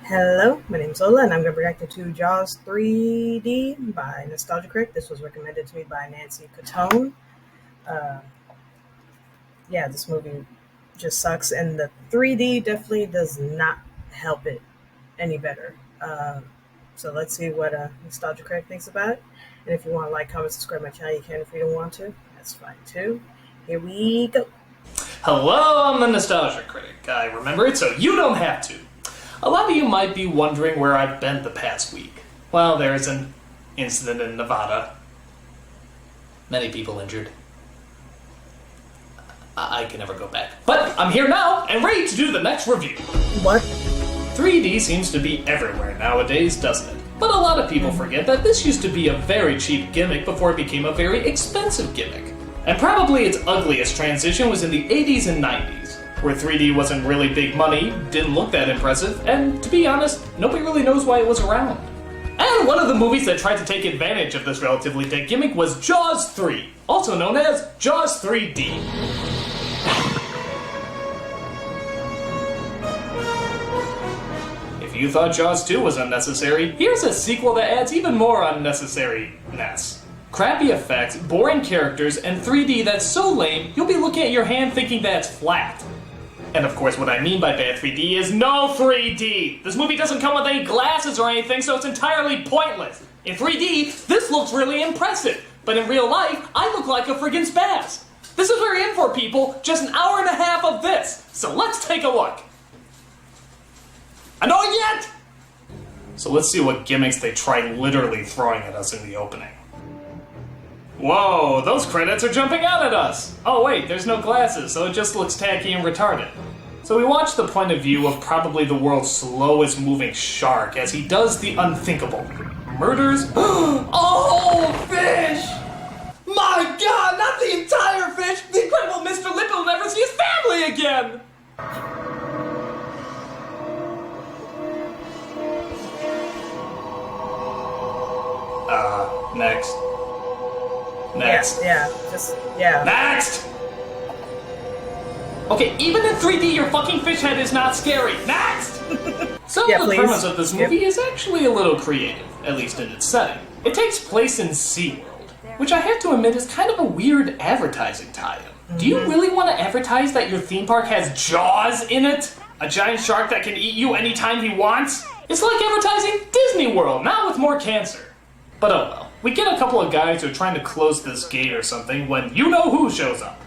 Hello, my name's Ola, and I'm going to be reacting to Jaws 3D by Nostalgia Critic. This was recommended to me by Nancy Catone. Uh, yeah, this movie just sucks, and the 3D definitely does not help it any better. So let's see what Nostalgia Critic thinks about it. And if you want to like, comment, subscribe to my channel, you can. If you don't want to, that's fine too. Here we go. Hello, I'm the Nostalgia Critic. I remember it so you don't have to. A lot of you might be wondering where I've been the past week. Well, there's an incident in Nevada. Many people injured. I can never go back. But I'm here now and ready to do the next review. What? 3D seems to be everywhere nowadays, doesn't it? But a lot of people forget that this used to be a very cheap gimmick before it became a very expensive gimmick. And probably its ugliest transition was in the 80s and 90s, where 3D wasn't really big money, didn't look that impressive, and to be honest, nobody really knows why it was around. And one of the movies that tried to take advantage of this relatively dead gimmick was Jaws 3, also known as Jaws 3D. If you thought Jaws 2 was unnecessary, here's a sequel that adds even more unnecessariness. Crappy effects, boring characters, and 3D that's so lame, you'll be looking at your hand thinking that it's flat. And of course, what I mean by bad 3D is no 3D! This movie doesn't come with any glasses or anything, so it's entirely pointless. In 3D, this looks really impressive, but in real life, I look like a friggin' spaz. This is what we're in for, people, just an hour and a half of this, so let's take a look. Annoyed yet? So let's see what gimmicks they try literally throwing at us in the opening. Whoa, those credits are jumping out at us! Oh wait, there's no glasses, so it just looks tacky and retarded. So we watch the point of view of probably the world's slowest moving shark as he does the unthinkable. Murders? Oh, fish! My god, not the entire fish! The incredible Mr. Lip will never see his family again! Next. Next. Yeah. Next! Okay, even in 3D, your fucking fish head is not scary. Next! So the premise of this movie is actually a little creative, at least in its setting. It takes place in SeaWorld, which I have to admit is kind of a weird advertising tie-in. Do you really want to advertise that your theme park has Jaws in it? A giant shark that can eat you anytime he wants? It's like advertising Disney World, now with more cancer. But oh well. We get a couple of guys who are trying to close this gate or something when you-know-who shows up.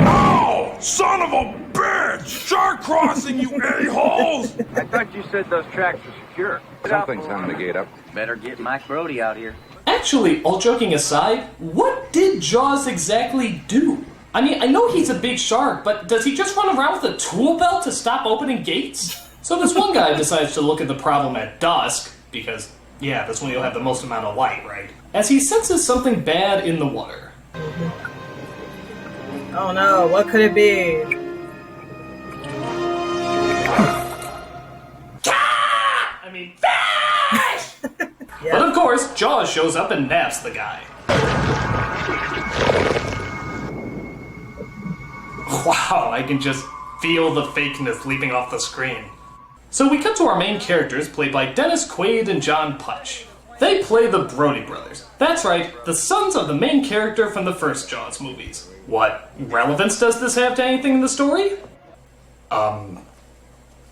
Oh, son of a bitch! Shark crossing, you a-holes! I thought you said those tracks were secure. Something's on the gate up. Better get Mike Brody out here. Actually, all joking aside, what did Jaws exactly do? I mean, I know he's a big shark, but does he just run around with a tool belt to stop opening gates? So this one guy decides to look at the problem at dusk, because, yeah, that's when you'll have the most amount of light, right? As he senses something bad in the water. Oh no, what could it be? I mean, fish! Yeah. But of course, Jaws shows up and naps the guy. Wow, I can just feel the fakeness leaping off the screen. So we cut to our main characters, played by Dennis Quaid and John Putch. They play the Brody brothers. That's right, the sons of the main character from the first Jaws movies. What relevance does this have to anything in the story? Look, a 3D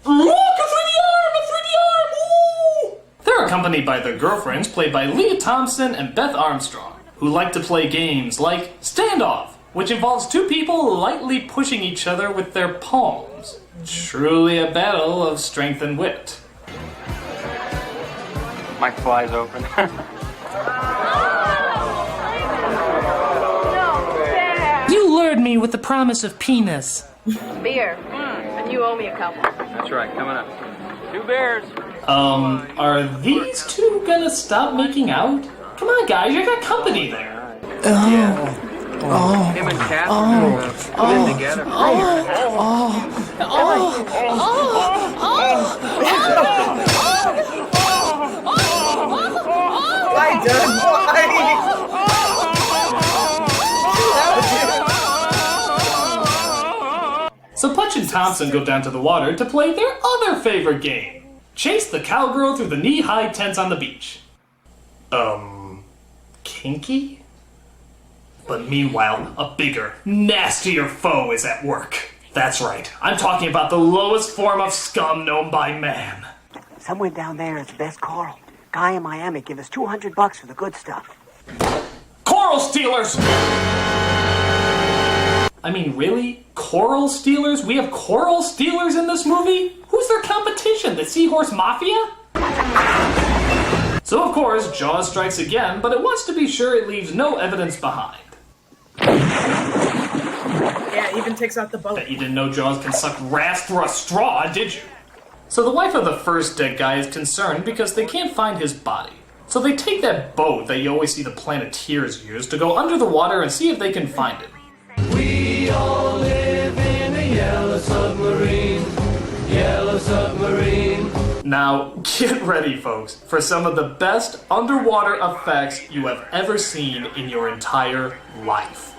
arm! A 3D arm! Ooh! They're accompanied by their girlfriends, played by Leah Thompson and Beth Armstrong, who like to play games like Standoff, which involves two people lightly pushing each other with their palms. Truly a battle of strength and wit. Mike flies open. You lured me with the promise of penis. Beer. And you owe me a couple. That's right, coming up. 2 bears. Are these two gonna stop making out? Come on, guys, you got company there. Him and Cass put in together. Why, Doug? Why? So Putch and Thompson go down to the water to play their other favorite game. Chase the cowgirl through the knee-high tents on the beach. Kinky? But meanwhile, a bigger, nastier foe is at work. That's right, I'm talking about the lowest form of scum known by man. Somewhere down there is the best coral. Guy in Miami give us $200 for the good stuff. Coral stealers! I mean, really? Coral stealers? We have coral stealers in this movie? Who's their competition? The Seahorse Mafia? So of course, Jaws strikes again, but it wants to be sure it leaves no evidence behind. Yeah, even takes out the boat. Bet you didn't know Jaws can suck rats through a straw, did you? So the wife of the first dead guy is concerned because they can't find his body. So they take that boat that you always see the Planeteers use to go under the water and see if they can find it. We all live in a yellow submarine, yellow submarine. Now, get ready, folks, for some of the best underwater effects you have ever seen in your entire life.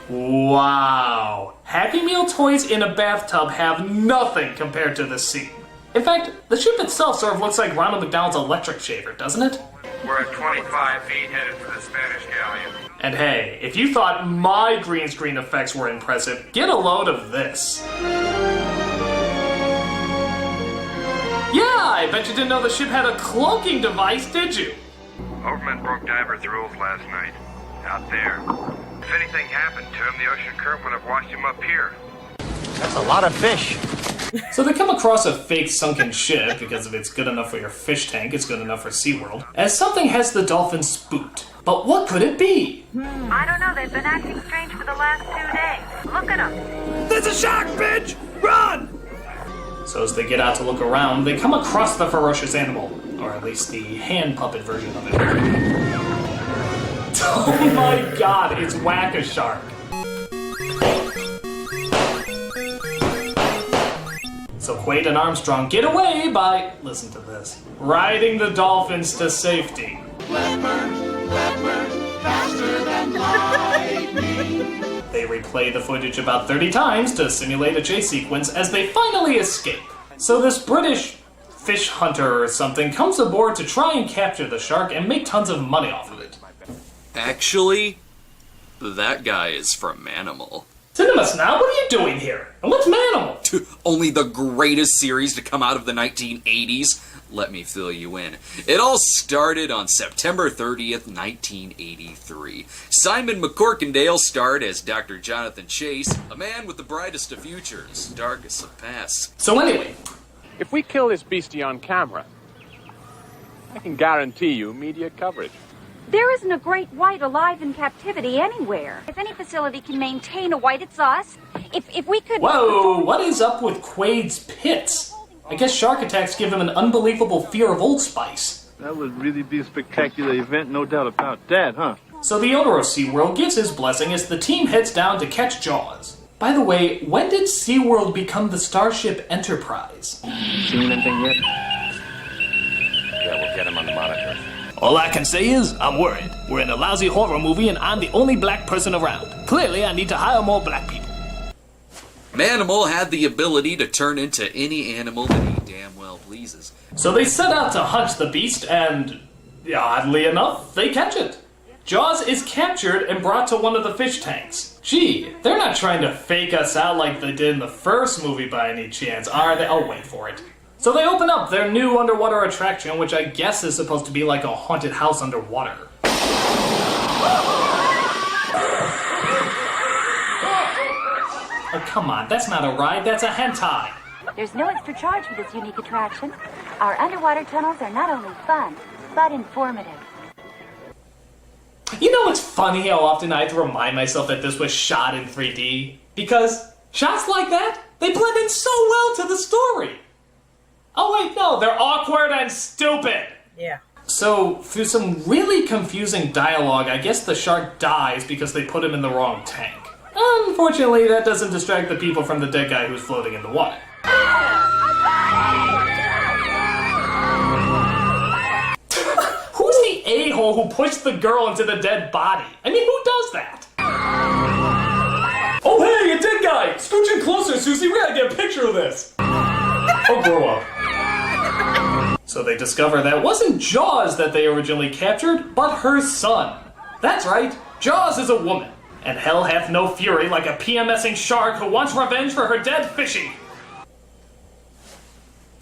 Wow. Happy Meal toys in a bathtub have nothing compared to this scene. In fact, the ship itself sort of looks like Ronald McDonald's electric shaver, doesn't it? We're at 25 feet headed for the Spanish galleon. And hey, if you thought my green screen effects were impressive, get a load of this. Yeah, I bet you didn't know the ship had a cloaking device, did you? Overman broke divers' rules last night. Out there. If anything happened to him, the ocean current would have washed him up here. That's a lot of fish. So they come across a fake sunken ship, because if it's good enough for your fish tank, it's good enough for SeaWorld, as something has the dolphins spooked. But what could it be? I don't know. They've been acting strange for the last 2 days. Look at them. There's a shark, bitch! Run! So as they get out to look around, they come across the ferocious animal, or at least the hand puppet version of it. Oh my god, it's Whack-A-Shark. So Quaid and Armstrong get away by, listen to this, riding the dolphins to safety. They replay the footage about 30 times to simulate a chase sequence as they finally escape. So this British fish hunter or something comes aboard to try and capture the shark and make tons of money off of it. Actually, that guy is from Manimal. Cinema Snob, what are you doing here? And what's Manimal? Only the greatest series to come out of the 1980s. Let me fill you in. It all started on September 30th, 1983. Simon McCorkindale starred as Dr. Jonathan Chase, a man with the brightest of futures, darkest of pasts. So anyway, if we kill this beastie on camera, I can guarantee you media coverage. There isn't a great white alive in captivity anywhere. If any facility can maintain a white, it's us. If we could... Whoa, what is up with Quaid's pits? I guess shark attacks give him an unbelievable fear of Old Spice. That would really be a spectacular event, no doubt about that, huh? So the owner of SeaWorld gives his blessing as the team heads down to catch Jaws. By the way, when did SeaWorld become the Starship Enterprise? Seen anything yet? Yeah, we'll get him on the monitor. All I can say is, I'm worried. We're in a lousy horror movie and I'm the only black person around. Clearly, I need to hire more black people. Manimal had the ability to turn into any animal that he damn well pleases. So they set out to hunt the beast and, oddly enough, they catch it. Jaws is captured and brought to one of the fish tanks. Gee, they're not trying to fake us out like they did in the first movie by any chance, are they? Oh, wait for it. So they open up their new underwater attraction, which I guess is supposed to be like a haunted house underwater. Oh, come on, that's not a ride, that's a hentai. There's no extra charge for this unique attraction. Our underwater tunnels are not only fun, but informative. You know what's funny how often I have to remind myself that this was shot in 3D? Because shots like that, they blend in so well to the story. Oh wait, no, they're awkward and stupid. Yeah. So, through some really confusing dialogue, I guess the shark dies because they put him in the wrong tank. Unfortunately, that doesn't distract the people from the dead guy who's floating in the water. Who's the a-hole who pushed the girl into the dead body? I mean, who does that? Oh, hey, a dead guy! Scooch in closer, Susie. We gotta get a picture of this. Oh, grow up. So they discover that it wasn't Jaws that they originally captured, but her son. That's right, Jaws is a woman. And hell hath no fury like a PMSing shark who wants revenge for her dead fishy.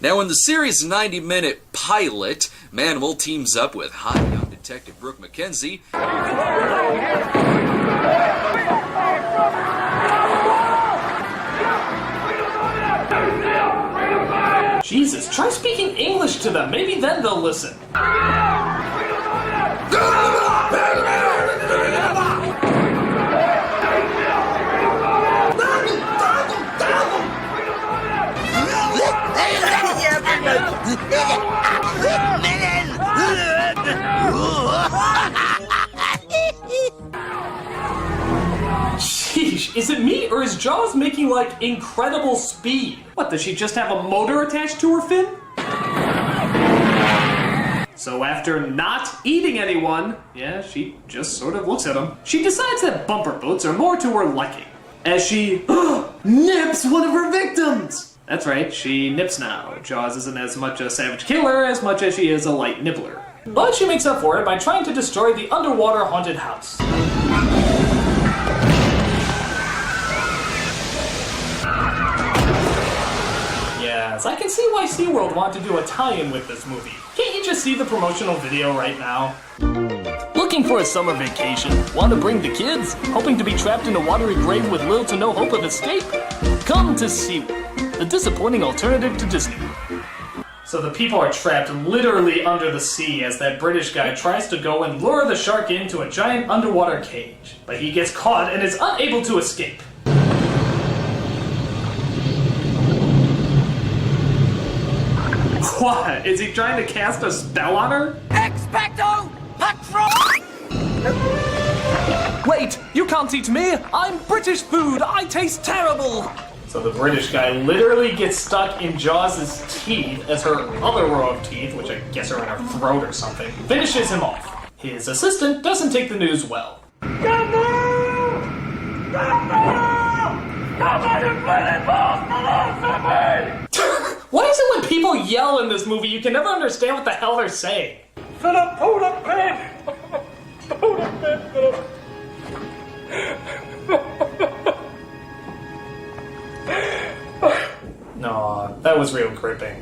Now, in the series' 90-minute pilot, Manimal teams up with hot young Detective Brooke McKenzie. Jesus, try speaking English to them. Maybe then they'll listen. Sheesh, is it me or is Jaws making like incredible speed? What, does she just have a motor attached to her fin? So after not eating anyone, yeah, she just sort of looks at them. She decides that bumper boats are more to her liking, as she nips one of her victims. That's right, she nips now. Jaws isn't as much a savage killer as much as she is a light nibbler. But she makes up for it by trying to destroy the underwater haunted house. Yes, I can see why SeaWorld wanted to do a tie-in with this movie. Can't you just see the promotional video right now? Looking for a summer vacation? Want to bring the kids? Hoping to be trapped in a watery grave with little to no hope of escape? Come to SeaWorld, the disappointing alternative to Disney. So the people are trapped literally under the sea as that British guy tries to go and lure the shark into a giant underwater cage. But he gets caught and is unable to escape. What? Is he trying to cast a spell on her? Expecto Patronum! Wait, you can't eat me! I'm British food! I taste terrible! So the British guy literally gets stuck in Jaws' teeth as her other row of teeth, which I guess are in her throat or something, finishes him off. His assistant doesn't take the news well. What is it when people yell in this movie? You can never understand what the hell they're saying. Philip, hold up, man! Hold up, man, Philip! No, that was real gripping.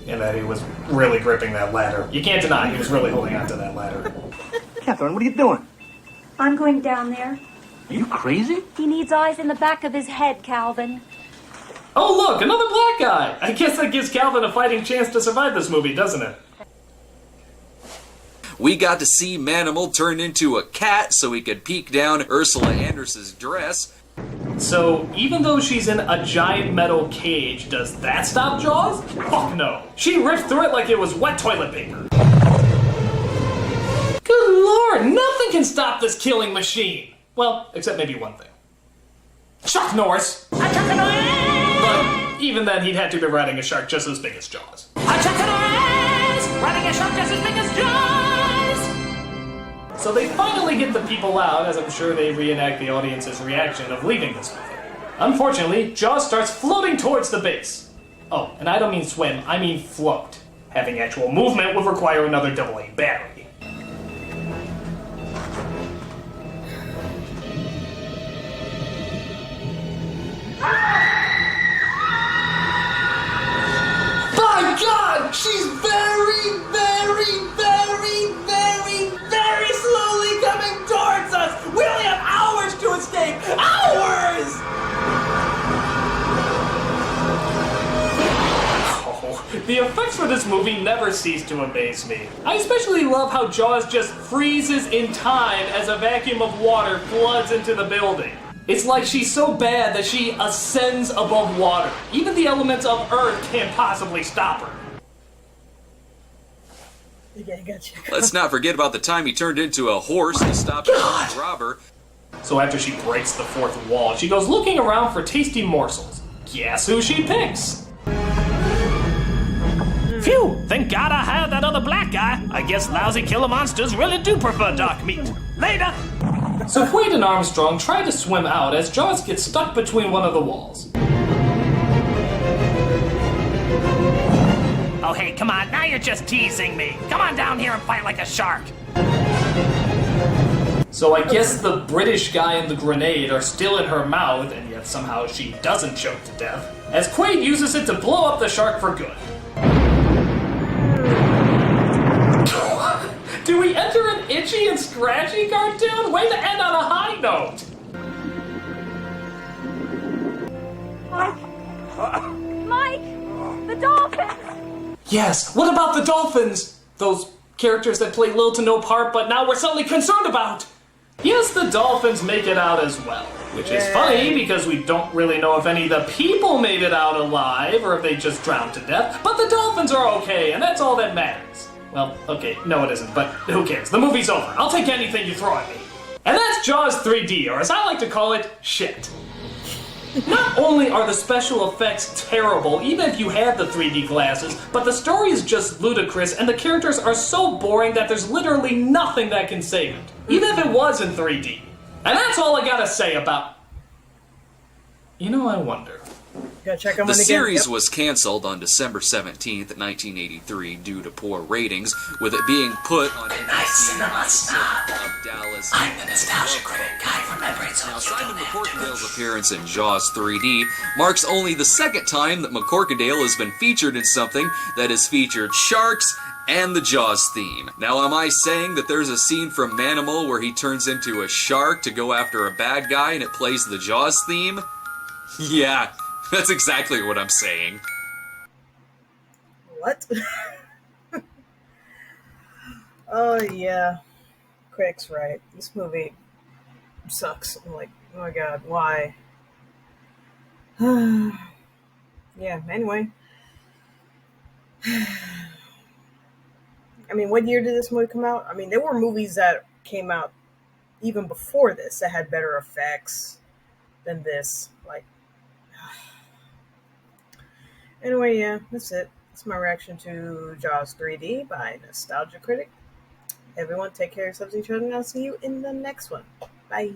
In that he was really gripping that ladder. You can't deny he was really holding onto that ladder. Catherine, what are you doing? I'm going down there. Are you crazy? He needs eyes in the back of his head, Calvin. Oh look, another black guy! I guess that gives Calvin a fighting chance to survive this movie, doesn't it? We got to see Manimal turn into a cat so he could peek down Ursula Anders's dress. So, even though she's in a giant metal cage, does that stop Jaws? Fuck no. She ripped through it like it was wet toilet paper. Good lord, nothing can stop this killing machine. Well, except maybe one thing. Chuck Norris! But even then, he'd have to be riding a shark just as big as Jaws. Riding a shark just as big as Jaws! So they finally get the people out, as I'm sure they reenact the audience's reaction of leaving this movie. Unfortunately, Jaws starts floating towards the base. Oh, and I don't mean swim, I mean float. Having actual movement would require another AA battery. My God! She's very, very, very, very, very slowly coming towards us! We only have hours to escape! Hours! Oh, the effects for this movie never cease to amaze me. I especially love how Jaws just freezes in time as a vacuum of water floods into the building. It's like she's so bad that she ascends above water. Even the elements of Earth can't possibly stop her. Yeah, gotcha. Let's not forget about the time he turned into a horse to stop a robber. So after she breaks the fourth wall, she goes looking around for tasty morsels. Guess who she picks? Phew! Thank God I had that other black guy. I guess lousy killer monsters really do prefer dark meat. Later! So Quaid and Armstrong try to swim out as Jaws gets stuck between one of the walls. Oh, hey, come on, now you're just teasing me. Come on down here and fight like a shark. So I guess the British guy and the grenade are still in her mouth, and yet somehow she doesn't choke to death, as Quaid uses it to blow up the shark for good. Do we enter an itchy and scratchy cartoon? Way to end on a high note! Mike! The dolphins! Yes, what about the dolphins? Those characters that play little to no part, but now we're suddenly concerned about. Yes, the dolphins make it out as well, which is funny because we don't really know if any of the people made it out alive or if they just drowned to death, but the dolphins are okay, and that's all that matters. Well, okay, no it isn't, but who cares? The movie's over. I'll take anything you throw at me. And that's Jaws 3D, or as I like to call it, shit. Not only are the special effects terrible, even if you had the 3D glasses, but the story is just ludicrous and the characters are so boring that there's literally nothing that can save it, even if it was in 3D. And that's all I gotta say about... You know, I wonder. Check them the again. series was canceled on December 17th, 1983 due to poor ratings, with it being put on NBC of Dallas. I'm the nostalgia critic guy remembering so Now, Simon McCorkindale's appearance in Jaws 3D marks only the second time that McCorkindale has been featured in something that has featured sharks and the Jaws theme. Now, am I saying that there's a scene from Manimal where he turns into a shark to go after a bad guy and it plays the Jaws theme? Yeah. That's exactly what I'm saying. What? Oh, yeah. Critic's right. This movie sucks. I'm like, oh my god, why? Yeah, anyway. I mean, what year did this movie come out? I mean, there were movies that came out even before this that had better effects than this. Like, anyway, yeah, that's it. That's my reaction to Jaws 3D by Nostalgia Critic. Everyone, take care of yourselves and each other, and I'll see you in the next one. Bye.